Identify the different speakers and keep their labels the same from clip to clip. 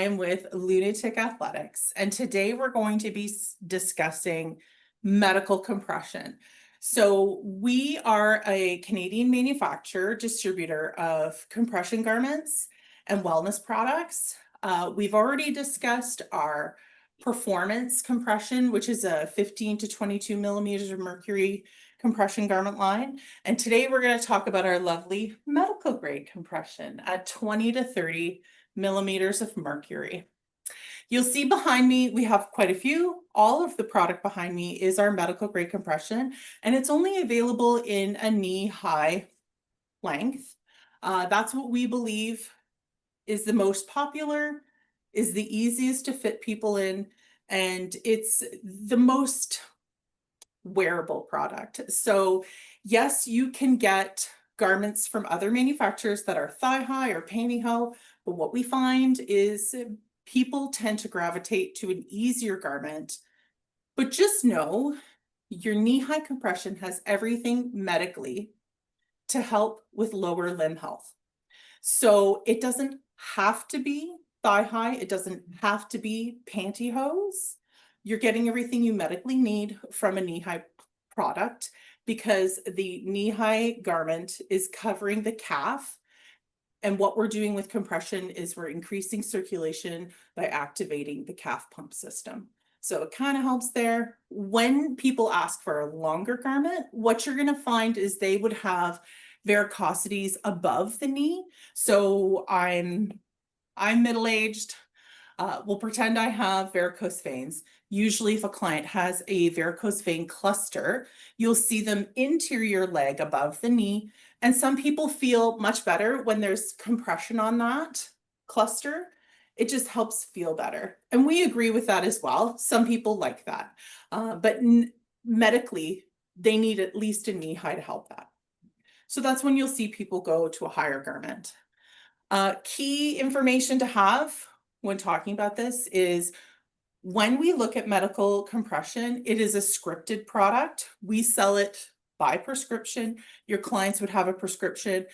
Speaker 1: I'm with Lunatik Athletics, and today we're going to be discussing medical compression. So we are a Canadian manufacturer, distributor of compression garments and wellness products. We've already discussed our performance compression, which is a 15 to 22 millimeters of mercury compression garment line. And today we're going to talk about our lovely medical grade compression at 20 to 30 millimeters of mercury. You'll see behind me, we have quite a few. All of the product behind me is our medical grade compression, and it's only available in a knee-high length. That's what we believe is the most popular, is the easiest to fit people in, and it's the most wearable product. So yes, you can get garments from other manufacturers that are thigh-high or pantyhose, but what we find is people tend to gravitate to an easier garment. But just know your knee-high compression has everything medically to help with lower limb health. So it doesn't have to be thigh-high. It doesn't have to be pantyhose. You're getting everything you medically need from a knee-high product because the knee-high garment is covering the calf. And what we're doing with compression is we're increasing circulation by activating the calf pump system. So it kind of helps there. When people ask for a longer garment, what you're going to find is they would have varicosities above the knee. So I'm middle-aged. We'll pretend I have varicose veins. Usually if a client has a varicose vein cluster, you'll see them interior leg above the knee. And some people feel much better when there's compression on that cluster. It just helps feel better. And we agree with that as well. Some people like that. But medically, they need at least a knee high to help that. So that's when you'll see people go to a higher garment. Key information to have when talking about this is when we look at medical compression, it is a scripted product. We sell it by prescription. Your clients would have a prescription.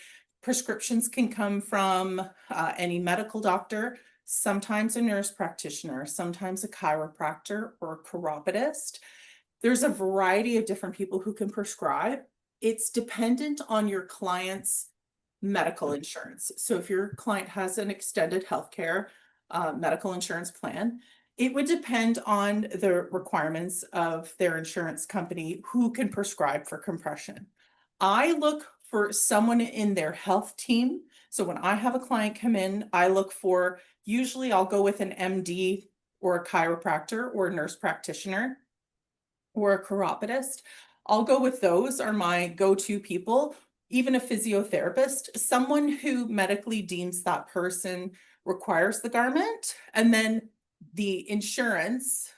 Speaker 1: Prescriptions can come from any medical doctor, sometimes a nurse practitioner, sometimes a chiropractor or a chiropodist. There's a variety of different people who can prescribe. It's dependent on your client's medical insurance. So if your client has an extended healthcare medical insurance plan, it would depend on the requirements of their insurance company who can prescribe for compression. I look for someone in their health team. So when I have a client come in, I look for, usually I'll go with an MD or a chiropractor or a nurse practitioner or a chiropodist. I'll go with those are my go-to people, even a physiotherapist, someone who medically deems that person requires the garment, and then the insurance,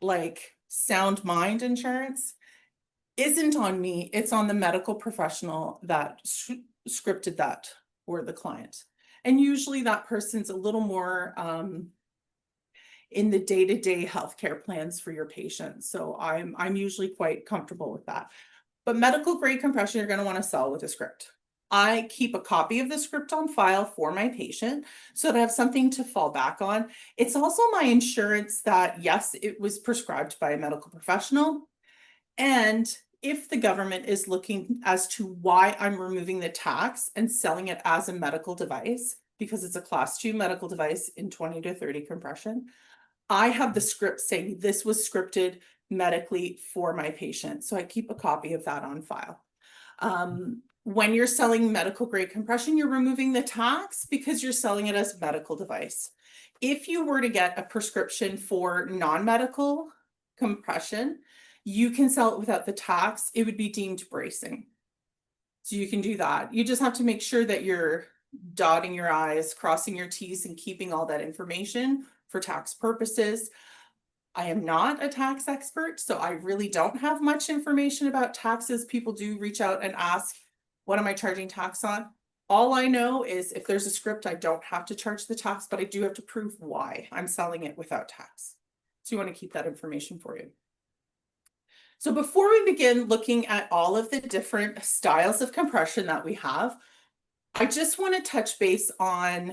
Speaker 1: like Sound Mind insurance, isn't on me. It's on the medical professional that scripted that for the client. And usually that person's a little more in the day-to-day healthcare plans for your patients. So I'm usually quite comfortable with that. But medical grade compression, you're going to want to sell with a script. I keep a copy of the script on file for my patient so that I have something to fall back on. It's also my insurance that, yes, it was prescribed by a medical professional. And if the government is looking as to why I'm removing the tax and selling it as a medical device, because it's a class 2 medical device in 20 to 30 compression, I have the script saying this was scripted medically for my patient. So I keep a copy of that on file. When you're selling medical grade compression, you're removing the tax because you're selling it as a medical device. If you were to get a prescription for non-medical compression, you can sell it without the tax. It would be deemed bracing. So you can do that. You just have to make sure that you're dotting your I's, crossing your T's, and keeping all that information for tax purposes. I am not a tax expert, so I really don't have much information about taxes. People do reach out and ask, what am I charging tax on? All I know is if there's a script, I don't have to charge the tax, but I do have to prove why I'm selling it without tax. So you want to keep that information for you. So before we begin looking at all of the different styles of compression that we have, I just want to touch base on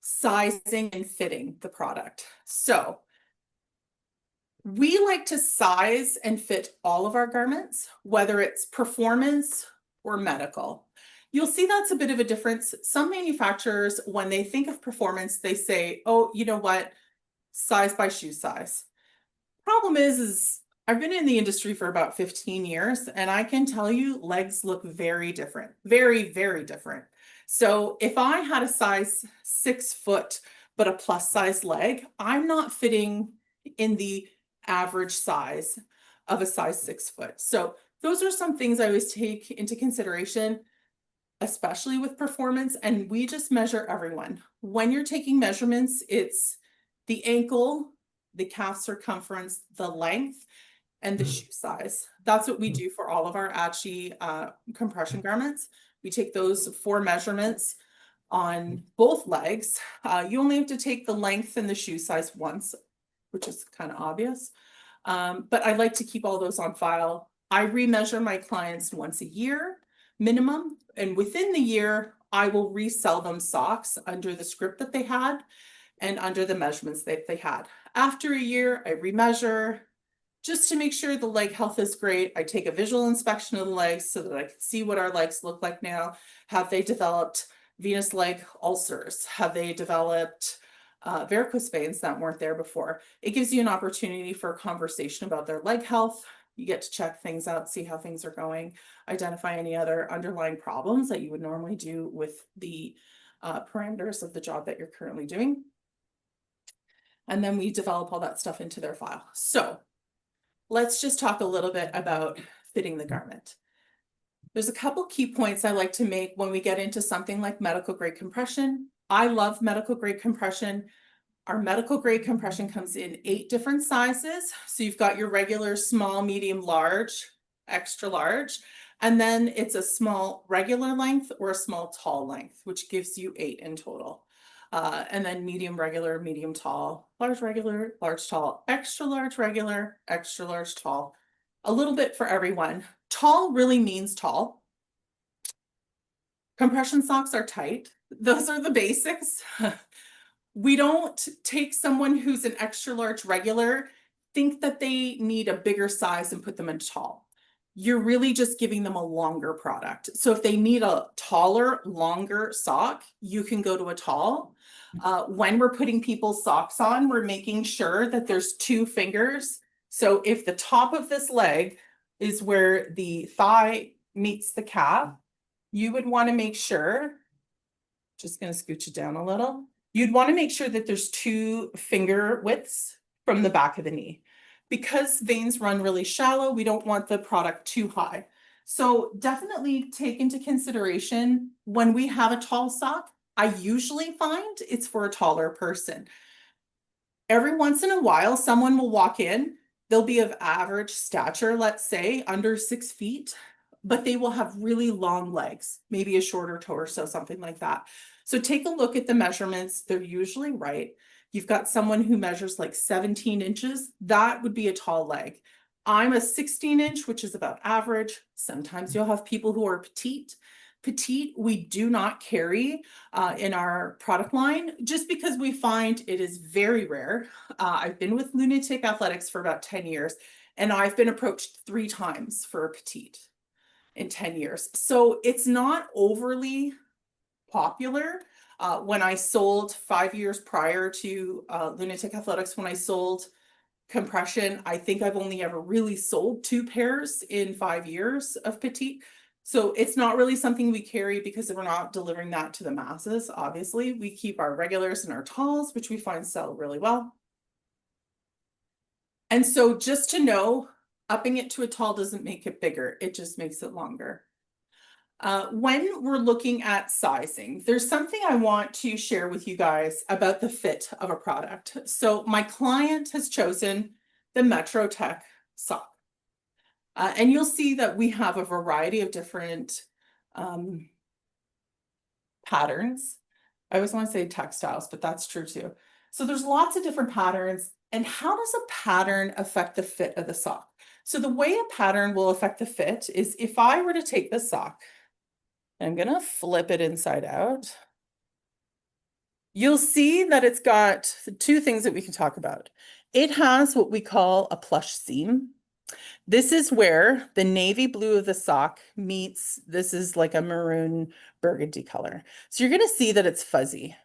Speaker 1: sizing and fitting the product. So we like to size and fit all of our garments, whether it's performance or medical. You'll see that's a bit of a difference. Some manufacturers, when they think of performance, they say, oh, you know what, size by shoe size. Problem is I've been in the industry for about 15 years, and I can tell you legs look very different, very, very different. So if I had a size 6 foot, but a plus size leg, I'm not fitting in the average size of a size 6 foot. So those are some things I always take into consideration, especially with performance. And we just measure everyone. When you're taking measurements, it's the ankle, the calf circumference, the length, and the shoe size. That's what we do for all of our AFCN compression garments. We take those 4 measurements on both legs. You only have to take the length and the shoe size once, which is kind of obvious. But I like to keep all those on file. I remeasure my clients once a year minimum, and within the year, I will resell them socks under the script that they had and under the measurements that they had. After a year, I remeasure just to make sure the leg health is great. I take a visual inspection of the legs so that I can see what our legs look like now. Have they developed venous leg ulcers? Have they developed varicose veins that weren't there before? It gives you an opportunity for a conversation about their leg health. You get to check things out, see how things are going, identify any other underlying problems that you would normally do with the parameters of the job that you're currently doing. And then we develop all that stuff into their file. So let's just talk a little bit about fitting the garment. There's a couple key points I like to make when we get into something like medical grade compression. I love medical grade compression. Our medical grade compression comes in 8 different sizes. So you've got your regular small, medium, large, extra large, and then it's a small regular length or a small tall length, which gives you 8 in total. And then medium regular, medium tall, large regular, large tall, extra large regular, extra large tall. A little bit for everyone. Tall really means tall. Compression socks are tight. Those are the basics. We don't take someone who's an extra large regular, think that they need a bigger size and put them in tall. You're really just giving them a longer product. So if they need a taller, longer sock, you can go to a tall. When we're putting people's socks on, we're making sure that there's 2 fingers. So if the top of this leg is where the thigh meets the calf, you would want to make sure, just going to scooch it down a little. You'd want to make sure that there's 2 finger widths from the back of the knee. Because veins run really shallow, we don't want the product too high. So definitely take into consideration when we have a tall sock, I usually find it's for a taller person. Every once in a while, someone will walk in, they'll be of average stature, let's say under 6 feet, but they will have really long legs, maybe a shorter torso, something like that. So take a look at the measurements. They're usually right. You've got someone who measures like 17 inches. That would be a tall leg. I'm a 16 inch, which is about average. Sometimes you'll have people who are petite. Petite, we do not carry in our product line just because we find it is very rare. I've been with Lunatik Athletics for about 10 years, and I've been approached 3 times for a petite in 10 years. So it's not overly popular. When I sold 5 years prior to Lunatik Athletics, when I sold compression, I think I've only ever really sold 2 pairs in 5 years of petite. So it's not really something we carry because we're not delivering that to the masses. Obviously, we keep our regulars and our talls, which we find sell really well. And so just to know, upping it to a tall doesn't make it bigger. It just makes it longer. When we're looking at sizing, there's something I want to share with you guys about the fit of a product. So my client has chosen the Metro Tech sock. And you'll see that we have a variety of different patterns. I always want to say textiles, but that's true too. So there's lots of different patterns. And how does a pattern affect the fit of the sock? So the way a pattern will affect the fit is if I were to take this sock, I'm going to flip it inside out. You'll see that it's got two things that we can talk about. It has what we call a plush seam. This is where the navy blue of the sock meets, this is like a maroon burgundy color. So you're going to see that it's fuzzy.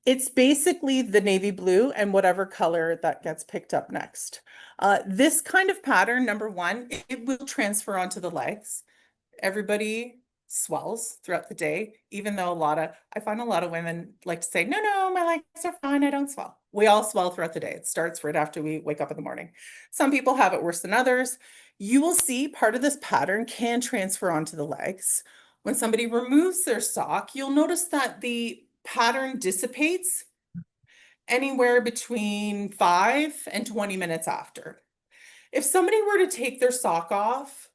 Speaker 1: It's basically the navy blue and whatever color that gets picked up next. This kind of pattern, number one, it will transfer onto the legs. Everybody swells throughout the day, even though I find a lot of women like to say, no, my legs are fine, I don't swell. We all swell throughout the day. It starts right after we wake up in the morning. Some people have it worse than others. You will see part of this pattern can transfer onto the legs. When somebody removes their sock, you'll notice that the pattern dissipates anywhere between 5 and 20 minutes after. If somebody were to take their sock off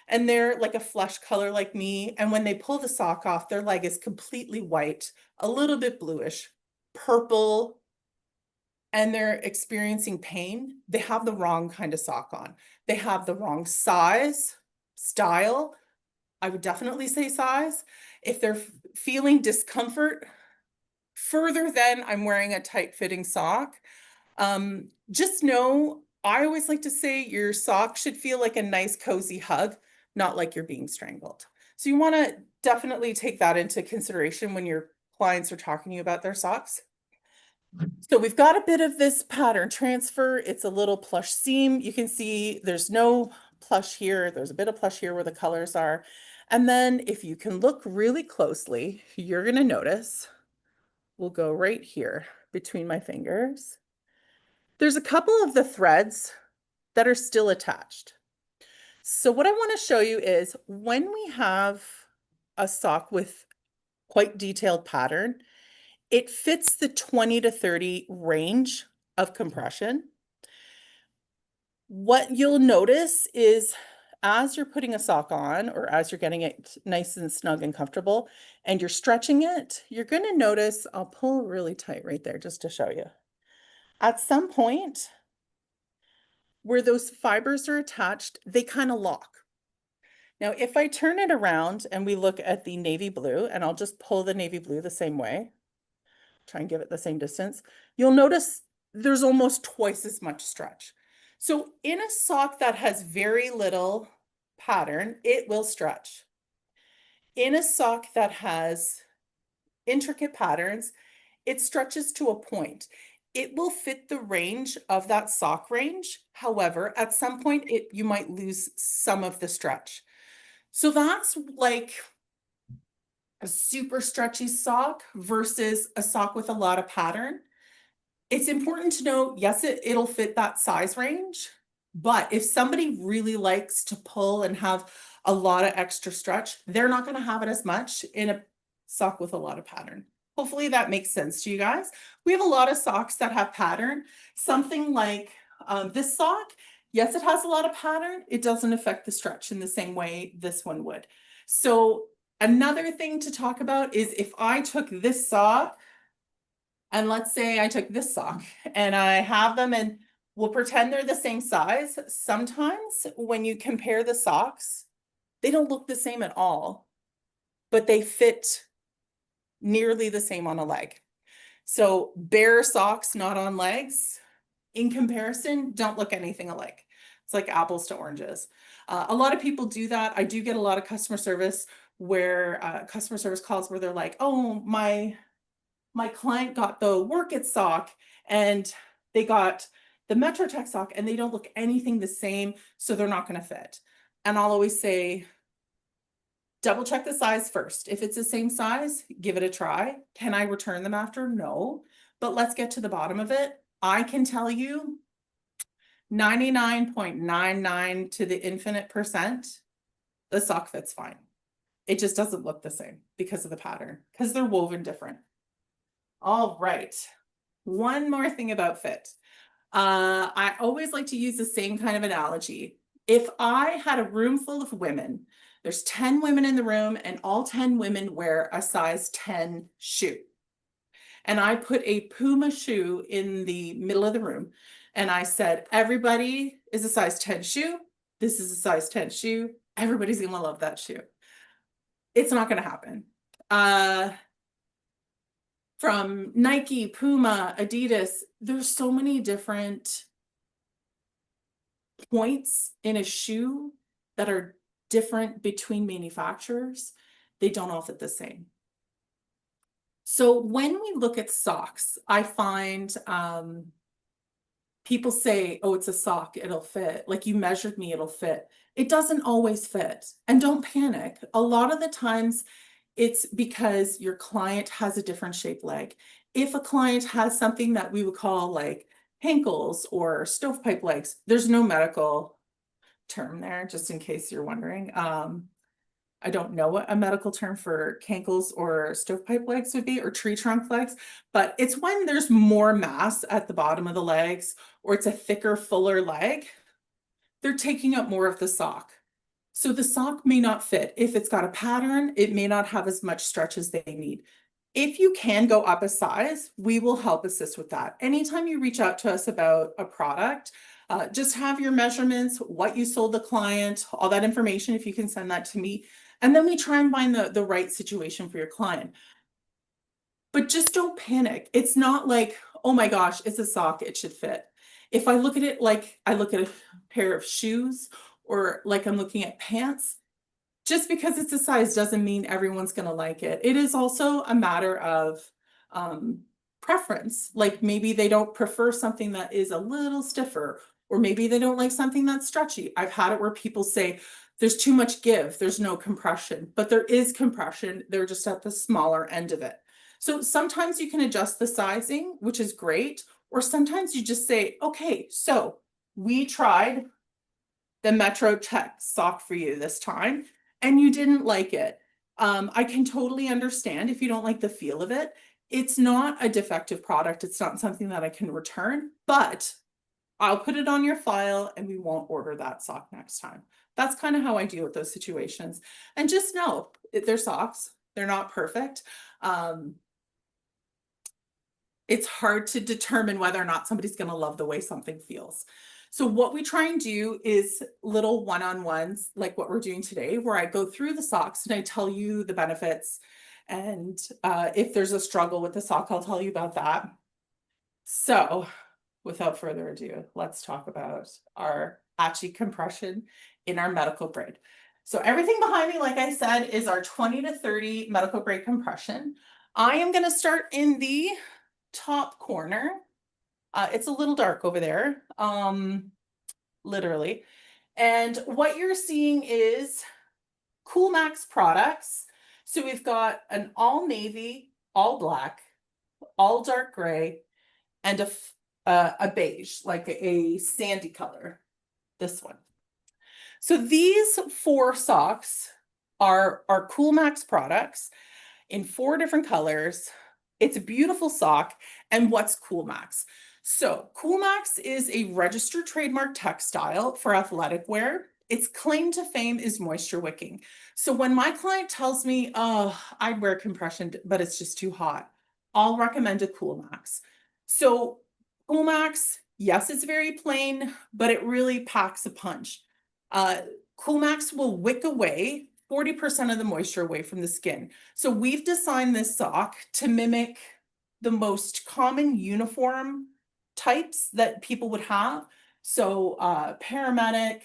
Speaker 1: and they're like a flesh color like me, and when they pull the sock off, their leg is completely white, a little bit bluish, purple, and they're experiencing pain, they have the wrong kind of sock on. They have the wrong size, style. I would definitely say size. If they're feeling discomfort further than I'm wearing a tight fitting sock, just know, I always like to say your sock should feel like a nice cozy hug, not like you're being strangled. So you want to definitely take that into consideration when your clients are talking to you about their socks. So we've got a bit of this pattern transfer. It's a little plush seam. You can see there's no plush here. There's a bit of plush here where the colors are. And then if you can look really closely, you're going to notice, we'll go right here between my fingers. There's a couple of the threads that are still attached. So what I want to show you is when we have a sock with quite detailed pattern, it fits the 20 to 30 range of compression. What you'll notice is as you're putting a sock on or as you're getting it nice and snug and comfortable and you're stretching it, you're going to notice, I'll pull really tight right there just to show you. At some point where those fibers are attached, they kind of lock. Now, if I turn it around and we look at the navy blue, and I'll just pull the navy blue the same way, try and give it the same distance, you'll notice there's almost twice as much stretch. So in a sock that has very little pattern, it will stretch. In a sock that has intricate patterns, it stretches to a point. It will fit the range of that sock range. However, at some point, you might lose some of the stretch. So that's like a super stretchy sock versus a sock with a lot of pattern. It's important to know, yes, it'll fit that size range, but if somebody really likes to pull and have a lot of extra stretch, they're not going to have it as much in a sock with a lot of pattern. Hopefully that makes sense to you guys. We have a lot of socks that have pattern. Something like this sock, yes, it has a lot of pattern. It doesn't affect the stretch in the same way this one would. So another thing to talk about is if I took this sock, and let's say I took this sock and I have them and we'll pretend they're the same size. Sometimes when you compare the socks, they don't look the same at all, but they fit nearly the same on a leg. So bare socks not on legs, in comparison, don't look anything alike. It's like apples to oranges. A lot of people do that. I do get a lot of customer service where customer service calls where they're like, oh, my client got the Work It sock and they got the Metro Tech sock and they don't look anything the same, so they're not going to fit. And I'll always say, double check the size first. If it's the same size, give it a try. Can I return them after? No, but let's get to the bottom of it. I can tell you 99.99 to the infinite percent, the sock fits fine. It just doesn't look the same because of the pattern, because they're woven different. All right. One more thing about fit. I always like to use the same kind of analogy. If I had a room full of women, there's 10 women in the room and all 10 women wear a size 10 shoe. And I put a Puma shoe in the middle of the room. And I said, everybody is a size 10 shoe. This is a size 10 shoe. Everybody's going to love that shoe. It's not going to happen. from Nike, Puma, Adidas. There's so many different points in a shoe that are different between manufacturers. They don't all fit the same. So when we look at socks, I find people say, oh, it's a sock, it'll fit. Like, you measured me, it'll fit. It doesn't always fit. And don't panic. A lot of the times it's because your client has a different shaped leg. If a client has something that we would call like hankles or stovepipe legs, there's no medical term there, just in case you're wondering. I don't know what a medical term for cankles or stovepipe legs would be, or tree trunk legs, but it's when there's more mass at the bottom of the legs, or it's a thicker, fuller leg. They're taking up more of the sock. So the sock may not fit. If it's got a pattern, it may not have as much stretch as they need. If you can go up a size, we will help assist with that. Anytime you reach out to us about a product, just have your measurements, what you sold the client, all that information, if you can send that to me. And then we try and find the right situation for your client. But just don't panic. It's not like, oh my gosh, it's a sock, it should fit. If I look at it like I look at a pair of shoes, or like I'm looking at pants, just because it's a size doesn't mean everyone's going to like it. It is also a matter of preference. Like, maybe they don't prefer something that is a little stiffer, or maybe they don't like something that's stretchy. I've had it where people say there's too much give, there's no compression, but there is compression. They're just at the smaller end of it. So sometimes you can adjust the sizing, which is great. Or sometimes you just say, okay, so we tried the Metro Tech sock for you this time, and you didn't like it. I can totally understand if you don't like the feel of it. It's not a defective product. It's not something that I can return, but I'll put it on your file and we won't order that sock next time. That's kind of how I deal with those situations. And just know they're socks. They're not perfect. It's hard to determine whether or not somebody's going to love the way something feels. So what we try and do is little one-on-ones, like what we're doing today, where I go through the socks and I tell you the benefits. And if there's a struggle with the sock, I'll tell you about that. So without further ado, let's talk about our AFCN compression in our medical grade. So everything behind me, like I said, is our 20 to 30 medical grade compression. I am going to start in the top corner. It's a little dark over there, literally. And what you're seeing is Coolmax products. So we've got an all navy, all black, all dark gray, and a beige, like a sandy color, this one. So these 4 socks are Coolmax products in 4 different colors. It's a beautiful sock. And what's Coolmax? So Coolmax is a registered trademark textile for athletic wear. Its claim to fame is moisture wicking. So when my client tells me, oh, I'd wear compression, but it's just too hot, I'll recommend a Coolmax. So Coolmax, yes, it's very plain, but it really packs a punch. Coolmax will wick away 40% of the moisture away from the skin. So we've designed this sock to mimic the most common uniform types that people would have. So paramedic,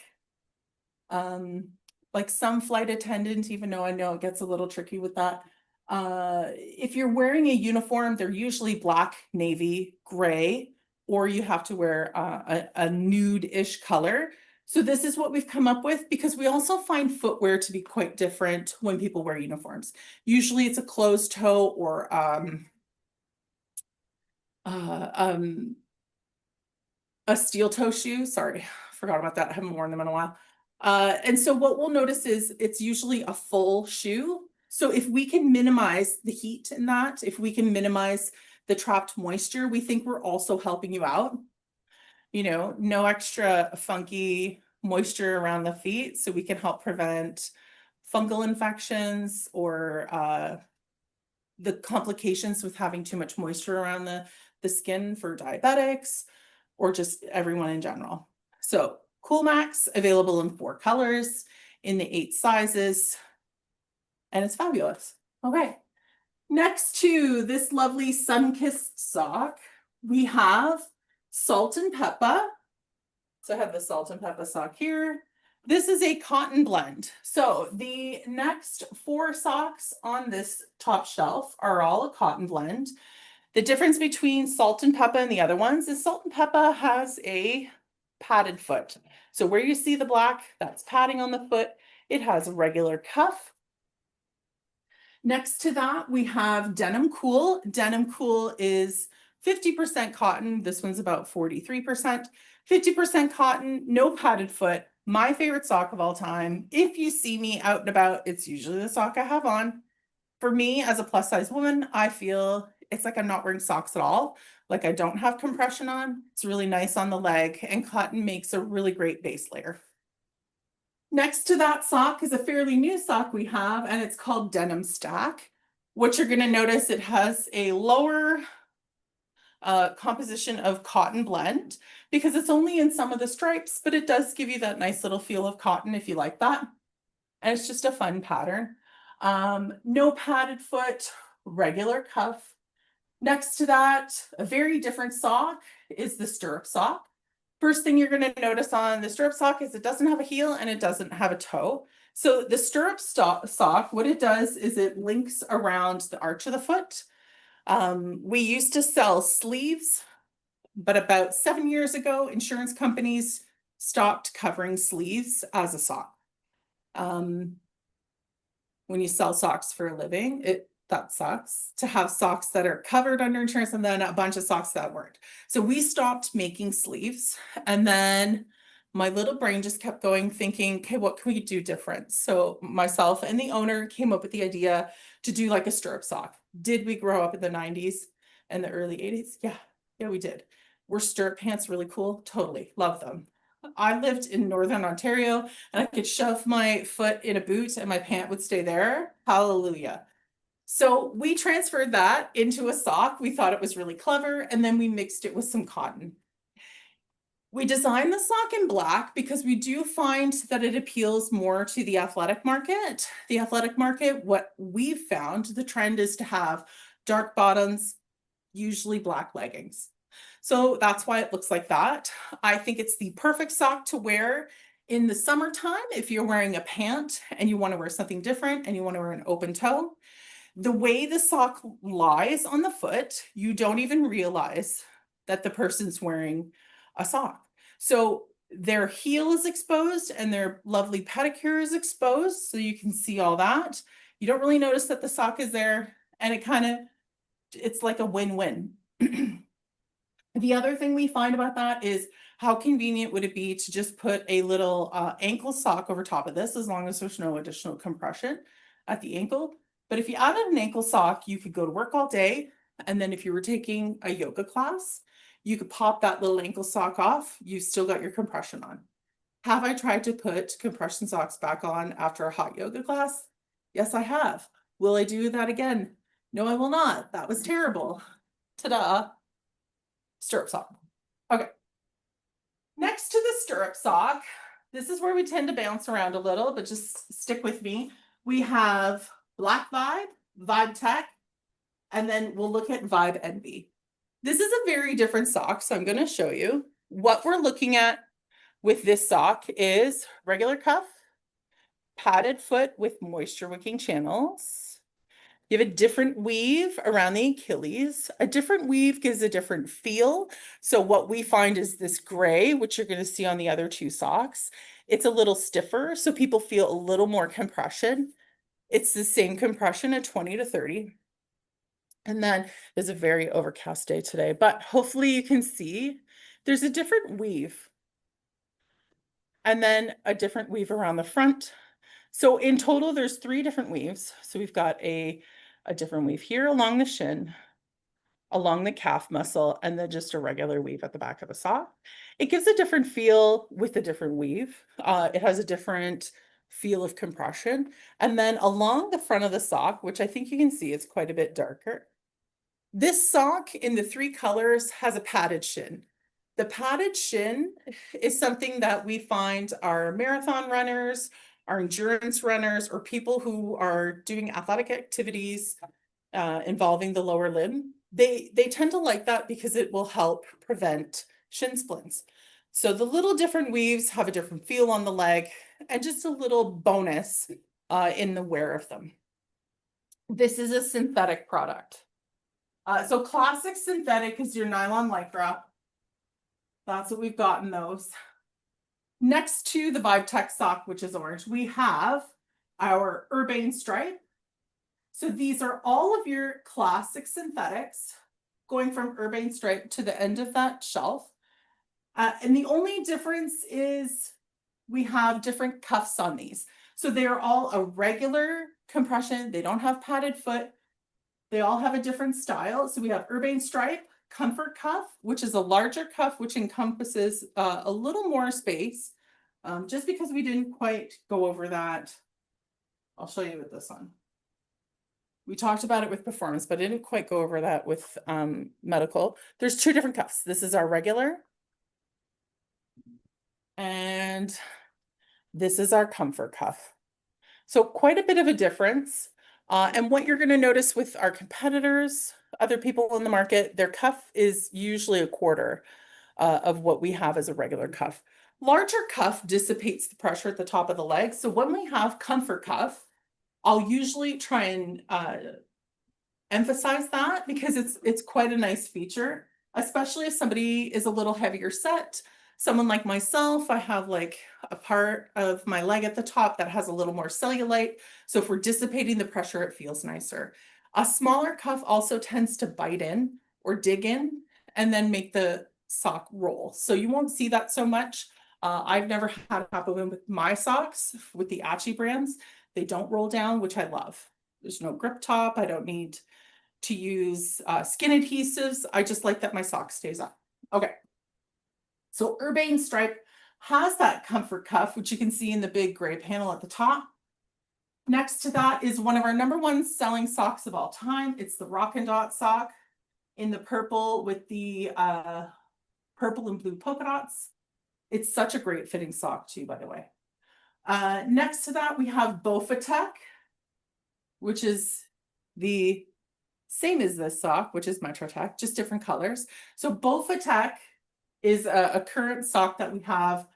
Speaker 1: like some flight attendant, even though I know it gets a little tricky with that. If you're wearing a uniform, they're usually black, navy, gray, or you have to wear a nude-ish color. So this is what we've come up with, because we also find footwear to be quite different when people wear uniforms. Usually it's a closed toe or a steel toe shoe. Sorry, forgot about that. I haven't worn them in a while. And so what we'll notice is it's usually a full shoe. So if we can minimize the heat in that, if we can minimize the trapped moisture, we think we're also helping you out. You know, no extra funky moisture around the feet, so we can help prevent fungal infections or the complications with having too much moisture around the skin for diabetics or just everyone in general. So Coolmax, available in 4 colors, in the 8 sizes, and it's fabulous. Okay, Next to this lovely sun-kissed sock, we have salt and pepper. So I have the salt and pepper sock here. This is a cotton blend. So the next 4 socks on this top shelf are all a cotton blend. The difference between salt and pepper and the other ones is salt and pepper has a padded foot. So where you see the black, that's padding on the foot. It has a regular cuff. Next to that, we have Denim Cool. Denim Cool is 50% cotton. This one's about 43%. 50% cotton, no padded foot. My favorite sock of all time. If you see me out and about, it's usually the sock I have on. For me, as a plus size woman, I feel it's like I'm not wearing socks at all. Like I don't have compression on. It's really nice on the leg, and cotton makes a really great base layer. Next to that sock is a fairly new sock we have, and it's called Denim Stack. What you're going to notice, it has a lower composition of cotton blend because it's only in some of the stripes, but it does give you that nice little feel of cotton if you like that. And it's just a fun pattern. No padded foot, regular cuff. Next to that, a very different sock is the stirrup sock. First thing you're going to notice on the stirrup sock is it doesn't have a heel and it doesn't have a toe. So the stirrup sock, what it does is it links around the arch of the foot. We used to sell sleeves, but about 7 years ago, insurance companies stopped covering sleeves as a sock. When you sell socks for a living, that sucks to have socks that are covered under insurance and then a bunch of socks that weren't. So we stopped making sleeves, and then my little brain just kept going thinking, okay, what can we do different? So myself and the owner came up with the idea to do like a stirrup sock. Did we grow up in the 90s and the early 80s? Yeah, we did. Were stirrup pants really cool? Totally, love them. I lived in Northern Ontario and I could shove my foot in a boot and my pant would stay there. Hallelujah. So we transferred that into a sock. We thought it was really clever, and then we mixed it with some cotton. We designed the sock in black because we do find that it appeals more to the athletic market. The athletic market, what we've found, the trend is to have dark bottoms, usually black leggings. So that's why it looks like that. I think it's the perfect sock to wear in the summertime if you're wearing a pant and you want to wear something different and you want to wear an open toe. The way the sock lies on the foot, you don't even realize that the person's wearing a sock. So their heel is exposed and their lovely pedicure is exposed, so you can see all that. You don't really notice that the sock is there, and it's like a win-win. The other thing we find about that is how convenient would it be to just put a little ankle sock over top of this, as long as there's no additional compression at the ankle. But if you added an ankle sock, you could go to work all day. And then if you were taking a yoga class, you could pop that little ankle sock off. You've still got your compression on. Have I tried to put compression socks back on after a hot yoga class? Yes, I have. Will I do that again? No, I will not. That was terrible. Ta-da. Stirrup sock. Okay. Next to the stirrup sock, this is where we tend to bounce around a little, but just stick with me. We have Black Vibe, Vibe Tech, and then we'll look at Vibe Envy. This is a very different sock, so I'm going to show you. What we're looking at with this sock is regular cuff, padded foot with moisture wicking channels. You have a different weave around the Achilles. A different weave gives a different feel. So what we find is this gray, which you're going to see on the other 2 socks. It's a little stiffer, so people feel a little more compression. It's the same compression at 20 to 30. And then there's a very overcast day today, but hopefully you can see there's a different weave. And then a different weave around the front. So in total, there's 3 different weaves. So we've got a different weave here along the shin, along the calf muscle, and then just a regular weave at the back of the sock. It gives a different feel with a different weave. It has a different feel of compression. And then along the front of the sock, which I think you can see is quite a bit darker. This sock in the 3 colors has a padded shin. The padded shin is something that we find our marathon runners, our endurance runners, or people who are doing athletic activities involving the lower limb. They tend to like that because it will help prevent shin splints. So the little different weaves have a different feel on the leg and just a little bonus in the wear of them. This is a synthetic product. So classic synthetic is your nylon lycra. That's what we've got in those. Next to the Vibe Tech sock, which is orange, we have our Urbane Stripe. So these are all of your classic synthetics going from Urbane Stripe to the end of that shelf. And the only difference is we have different cuffs on these. So they are all a regular compression. They don't have padded foot. They all have a different style. So we have Urbane Stripe, Comfort Cuff, which is a larger cuff, which encompasses a little more space. Just because we didn't quite go over that, I'll show you with this one. We talked about it with performance, but I didn't quite go over that with medical. There's two different cuffs. This is our regular. And this is our comfort cuff. So quite a bit of a difference. And what you're going to notice with our competitors, other people in the market, their cuff is usually a quarter of what we have as a regular cuff. Larger cuff dissipates the pressure at the top of the leg. So when we have comfort cuff, I'll usually try and emphasize that because it's quite a nice feature, especially if somebody is a little heavier set. Someone like myself, I have like a part of my leg at the top that has a little more cellulite. So if we're dissipating the pressure, it feels nicer. A smaller cuff also tends to bite in or dig in and then make the sock roll. So you won't see that so much. I've never had a problem with my socks with the Achi brands. They don't roll down, which I love. There's no grip top. I don't need to use skin adhesives. I just like that my sock stays up. Okay. So Urbane Stripe has that comfort cuff, which you can see in the big gray panel at the top. Next to that is one of our #1 selling socks of all time. It's the Rock and Dot sock in the purple with the purple and blue polka dots. It's such a great fitting sock too, by the way. Next to that, we have Bofitec, which is the same as this sock, which is Metrotech, just different colors. So Bofitec is a current sock that we have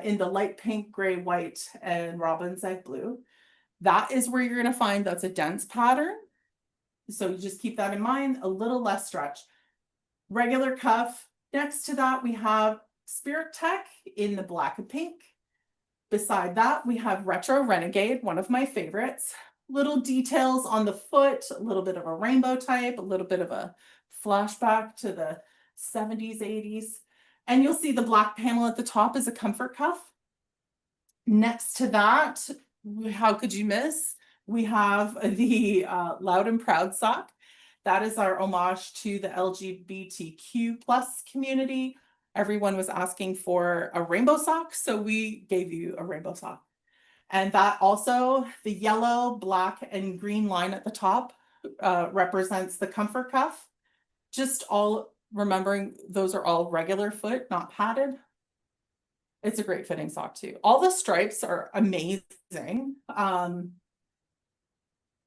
Speaker 1: in the light pink, gray, white, and robin's egg blue. That is where you're going to find that's a dense pattern. So you just keep that in mind, a little less stretch. Regular cuff. Next to that, we have Spirit Tech in the black and pink. Beside that, we have Retro Renegade, one of my favorites. Little details on the foot, a little bit of a rainbow type, a little bit of a flashback to the 70s, 80s. And you'll see the black panel at the top is a comfort cuff. Next to that, how could you miss? We have the Loud and Proud sock. That is our homage to the LGBTQ plus community. Everyone was asking for a rainbow sock, so we gave you a rainbow sock. And that also, the yellow, black, and green line at the top represents the comfort cuff. Just all remembering those are all regular foot, not padded. It's a great fitting sock too. All the stripes are amazing.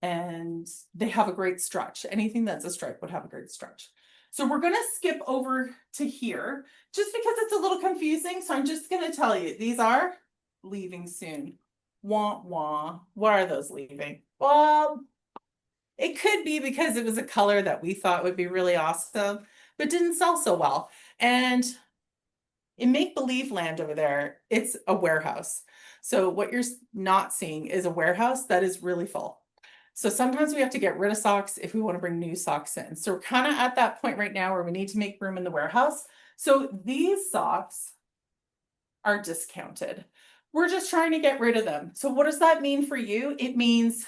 Speaker 1: And they have a great stretch. Anything that's a stripe would have a great stretch. So we're going to skip over to here just because it's a little confusing. So I'm just going to tell you, these are leaving soon. Wah, wah. Why are those leaving? Well, it could be because it was a color that we thought would be really awesome, but didn't sell so well. And in make-believe land over there, it's a warehouse. So what you're not seeing is a warehouse that is really full. So sometimes we have to get rid of socks if we want to bring new socks in. So we're kind of at that point right now where we need to make room in the warehouse. So these socks are discounted. We're just trying to get rid of them. So what does that mean for you? It means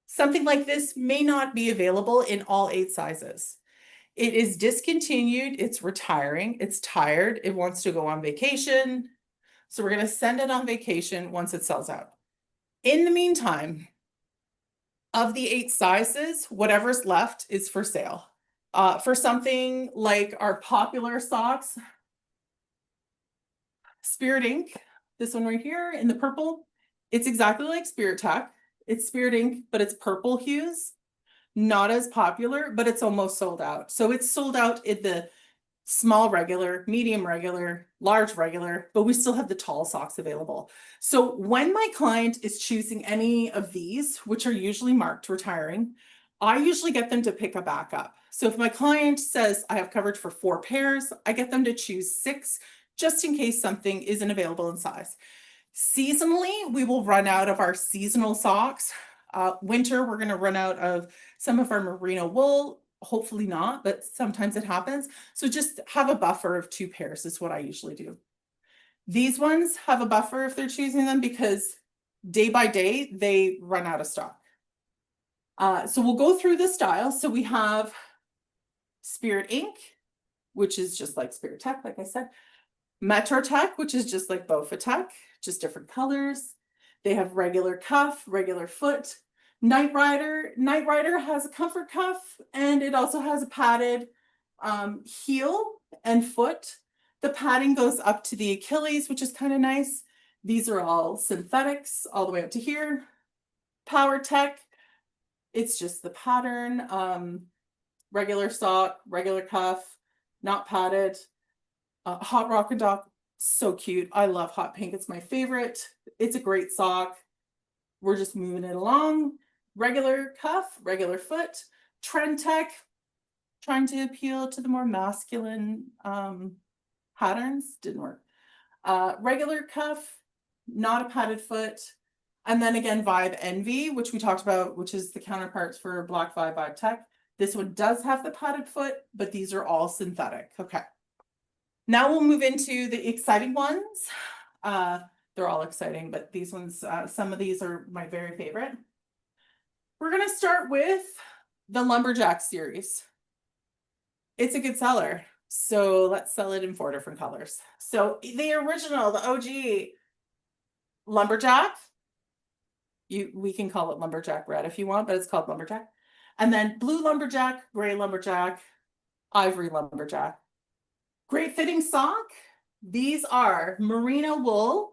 Speaker 1: something like this may not be available in all 8 sizes. It is discontinued, it's retiring, it's tired, it wants to go on vacation. So we're going to send it on vacation once it sells out. In the meantime, of the 8 sizes, whatever's left is for sale. For something like our popular socks, Spirit Ink, this one right here in the purple, it's exactly like Spirit Tech. It's Spirit Ink, but it's purple hues. not as popular, but it's almost sold out. So it's sold out in the small regular, medium regular, large regular, but we still have the tall socks available. So when my client is choosing any of these, which are usually marked retiring, I usually get them to pick a backup. So if my client says I have coverage for 4 pairs, I get them to choose 6 just in case something isn't available in size. Seasonally, we will run out of our seasonal socks. Winter, we're going to run out of some of our merino wool. Hopefully not, but sometimes it happens. So just have a buffer of 2 pairs is what I usually do. These ones have a buffer if they're choosing them because day by day, they run out of stock. So we'll go through the styles. So we have Spirit Ink, which is just like Spirit Tech, like I said. Metro Tech, which is just like Bofa Tech, just different colors. They have regular cuff, regular foot. Night Rider has a comfort cuff, and it also has a padded heel and foot. The padding goes up to the Achilles, which is kind of nice. These are all synthetics all the way up to here. Power Tech, it's just the pattern, regular sock, regular cuff, not padded. Hot Rock and Dock, so cute. I love hot pink. It's my favorite. It's a great sock. We're just moving it along. Regular cuff, regular foot. Trend Tech, trying to appeal to the more masculine patterns. Didn't work. Regular cuff, not a padded foot. And then again, Vibe Envy, which we talked about, which is the counterparts for Black Vibe Tech. This one does have the padded foot, but these are all synthetic. Okay. Now we'll move into the exciting ones. They're all exciting, but these ones, some of these are my very favorite. We're going to start with the Lumberjack series. It's a good seller. So let's sell it in 4 different colors. So the original, the OG Lumberjack, we can call it Lumberjack Red if you want, but it's called Lumberjack. And then blue Lumberjack, gray Lumberjack, ivory Lumberjack. Great fitting sock. These are merino wool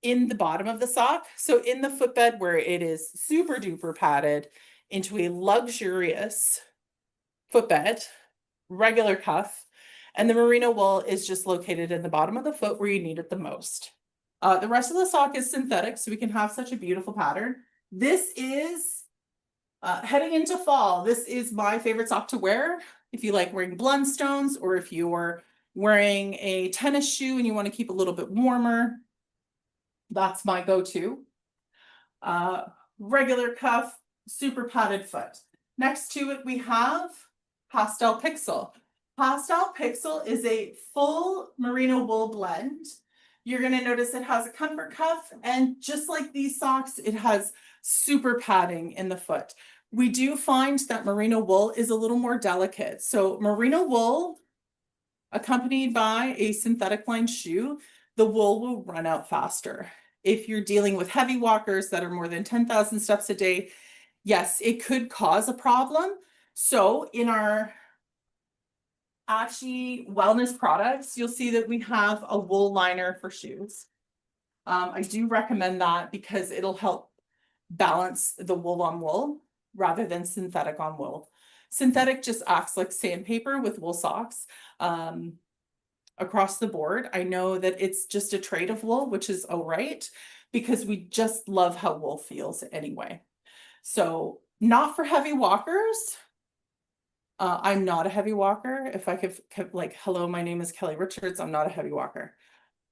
Speaker 1: in the bottom of the sock. So in the footbed where it is super duper padded into a luxurious footbed, regular cuff, and the merino wool is just located in the bottom of the foot where you need it the most. The rest of the sock is synthetic, so we can have such a beautiful pattern. This is heading into fall. This is my favorite sock to wear. If you like wearing Blundstones, or if you're wearing a tennis shoe and you want to keep a little bit warmer, that's my go-to. Regular cuff, super padded foot. Next to it, we have Pastel Pixel. Pastel Pixel is a full merino wool blend. You're going to notice it has a comfort cuff, and just like these socks, it has super padding in the foot. We do find that merino wool is a little more delicate. So merino wool accompanied by a synthetic lined shoe, the wool will run out faster. If you're dealing with heavy walkers that are more than 10,000 steps a day, yes, it could cause a problem. So in our Achi wellness products, you'll see that we have a wool liner for shoes. I do recommend that because it'll help balance the wool on wool rather than synthetic on wool. Synthetic just acts like sandpaper with wool socks across the board. I know that it's just a trade of wool, which is all right, because we just love how wool feels anyway. So not for heavy walkers. I'm not a heavy walker. If I could like, hello, my name is Kelly Richards. I'm not a heavy walker.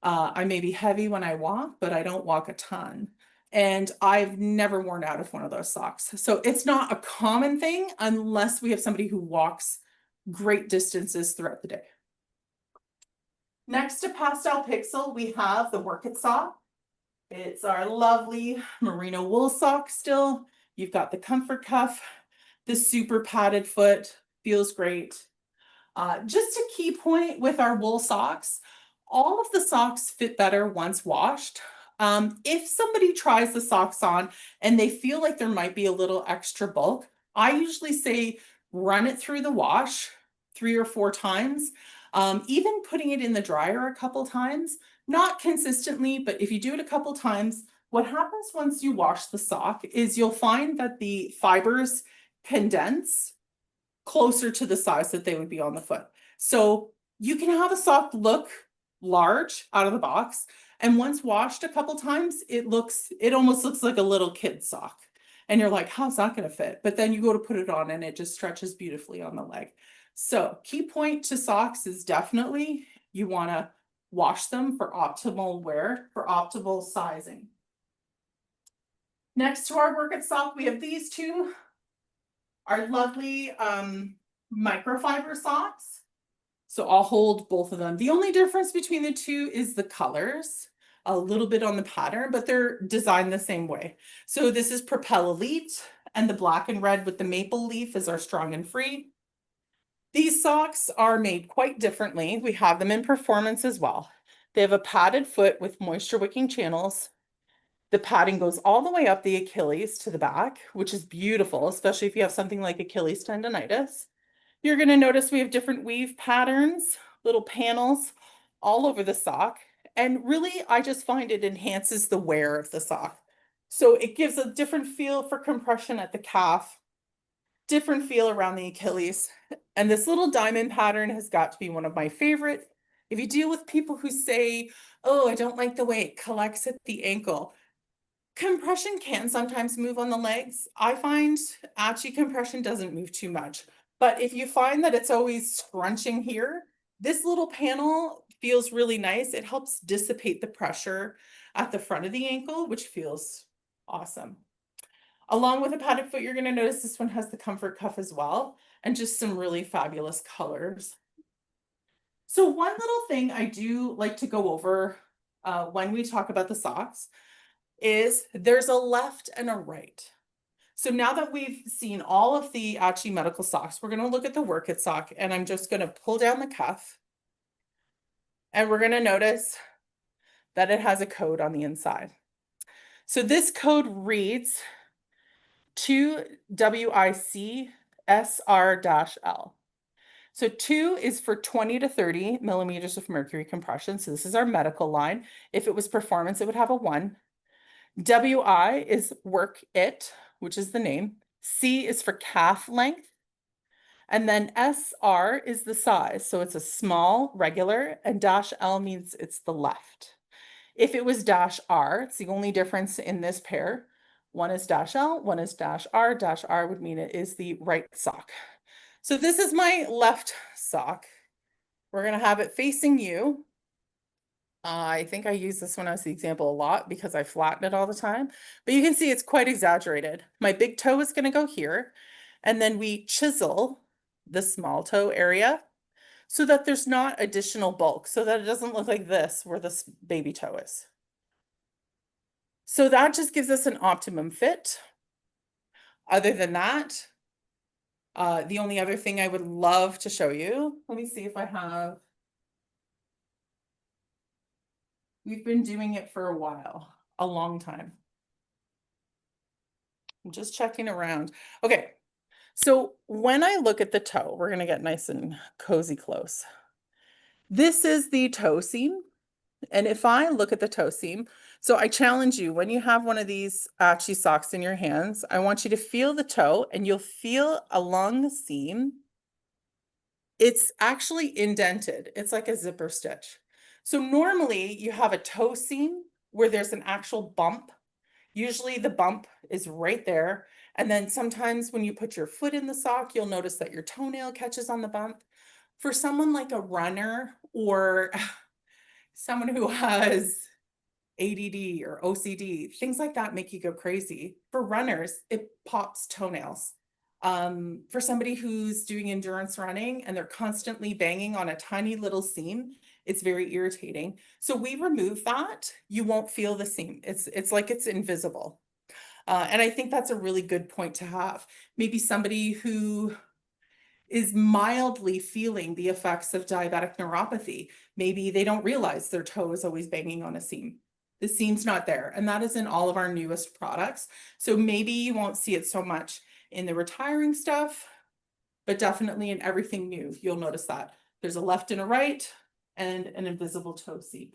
Speaker 1: I may be heavy when I walk, but I don't walk a ton. And I've never worn out of one of those socks. So it's not a common thing unless we have somebody who walks great distances throughout the day. Next to Pastel Pixel, we have the Work It sock. It's our lovely merino wool sock still. You've got the comfort cuff, the super padded foot, feels great. Just a key point with our wool socks, all of the socks fit better once washed. If somebody tries the socks on and they feel like there might be a little extra bulk, I usually say run it through the wash 3 or 4 times. Even putting it in the dryer a couple times, not consistently, but if you do it a couple times, what happens once you wash the sock is you'll find that the fibers condense closer to the size that they would be on the foot. So you can have a sock look large out of the box, and once washed a couple times, it almost looks like a little kid sock. And you're like, how's that going to fit? But then you go to put it on and it just stretches beautifully on the leg. So key point to socks is definitely you want to wash them for optimal wear, for optimal sizing. Next to our workout sock, we have these two, our lovely microfiber socks. So I'll hold both of them. The only difference between the two is the colors, a little bit on the pattern, but they're designed the same way. So this is Propel Elite, and the black and red with the maple leaf is our Strong and Free. These socks are made quite differently. We have them in performance as well. They have a padded foot with moisture wicking channels. The padding goes all the way up the Achilles to the back, which is beautiful, especially if you have something like Achilles tendonitis. You're going to notice we have different weave patterns, little panels all over the sock. And really, I just find it enhances the wear of the sock. So it gives a different feel for compression at the calf, different feel around the Achilles. And this little diamond pattern has got to be one of my favorite. If you deal with people who say, oh, I don't like the way it collects at the ankle, compression can sometimes move on the legs. I find Achi compression doesn't move too much. But if you find that it's always scrunching here, this little panel feels really nice. It helps dissipate the pressure at the front of the ankle, which feels awesome. Along with a padded foot, you're going to notice this one has the comfort cuff as well, and just some really fabulous colors. So one little thing I do like to go over when we talk about the socks is there's a left and a right. So now that we've seen all of the Achi medical socks, we're going to look at the Work It sock, and I'm just going to pull down the cuff, and we're going to notice that it has a code on the inside. So this code reads 2WIC-SR-L. So 2 is for 20 to 30 millimeters of mercury compression. So this is our medical line. If it was performance, it would have a 1. WI is Work It, which is the name. C is for calf length. And then SR is the size. So it's a small, regular, and -L means it's the left. If it was -R, it's the only difference in this pair. One is -L, one is -R. -R would mean it is the right sock. So this is my left sock. We're going to have it facing you. I think I use this one as the example a lot because I flatten it all the time, but you can see it's quite exaggerated. My big toe is going to go here, and then we chisel the small toe area so that there's not additional bulk, so that it doesn't look like this where this baby toe is. So that just gives us an optimum fit. Other than that, the only other thing I would love to show you, let me see if I have. We've been doing it for a while, a long time. I'm just checking around. Okay, so when I look at the toe, we're gonna get nice and cozy close. This is the toe seam. And if I look at the toe seam, so I challenge you, when you have one of these Achi socks in your hands, I want you to feel the toe, and you'll feel along the seam, it's actually indented. It's like a zipper stitch. So normally you have a toe seam where there's an actual bump. Usually the bump is right there. And then sometimes when you put your foot in the sock, you'll notice that your toenail catches on the bump. For someone like a runner or someone who has ADD or OCD, things like that make you go crazy. For runners, it pops toenails. For somebody who's doing endurance running and they're constantly banging on a tiny little seam, it's very irritating. So we remove that. You won't feel the seam. It's like it's invisible. And I think that's a really good point to have. Maybe somebody who is mildly feeling the effects of diabetic neuropathy. Maybe they don't realize their toe is always banging on a seam. The seam's not there, and that is in all of our newest products. So maybe you won't see it so much in the retiring stuff, but definitely in everything new, you'll notice that. There's a left and a right and an invisible toe seam.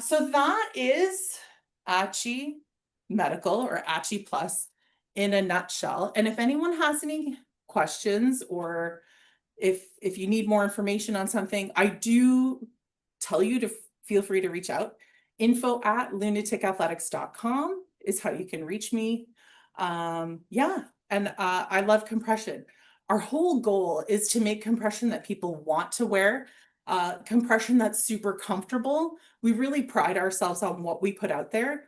Speaker 1: So that is Achi Medical or Achi Plus in a nutshell. And if anyone has any questions, or if you need more information on something, I do tell you to feel free to reach out. info@lunatikathletics.com is how you can reach me. Yeah, and I love compression. Our whole goal is to make compression that people want to wear, compression that's super comfortable. We really pride ourselves on what we put out there.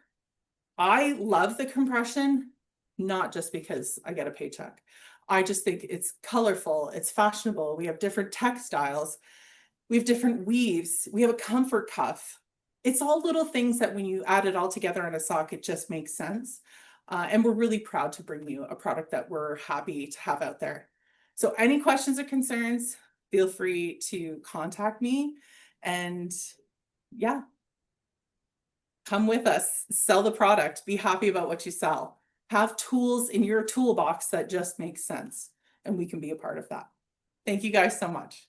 Speaker 1: I love the compression, not just because I get a paycheck. I just think it's colorful, it's fashionable. We have different textiles, we have different weaves, we have a comfort cuff. It's all little things that when you add it all together on a sock, it just makes sense. And we're really proud to bring you a product that we're happy to have out there. So any questions or concerns, feel free to contact me. And yeah, come with us, sell the product, be happy about what you sell. Have tools in your toolbox that just make sense, and we can be a part of that. Thank you guys so much.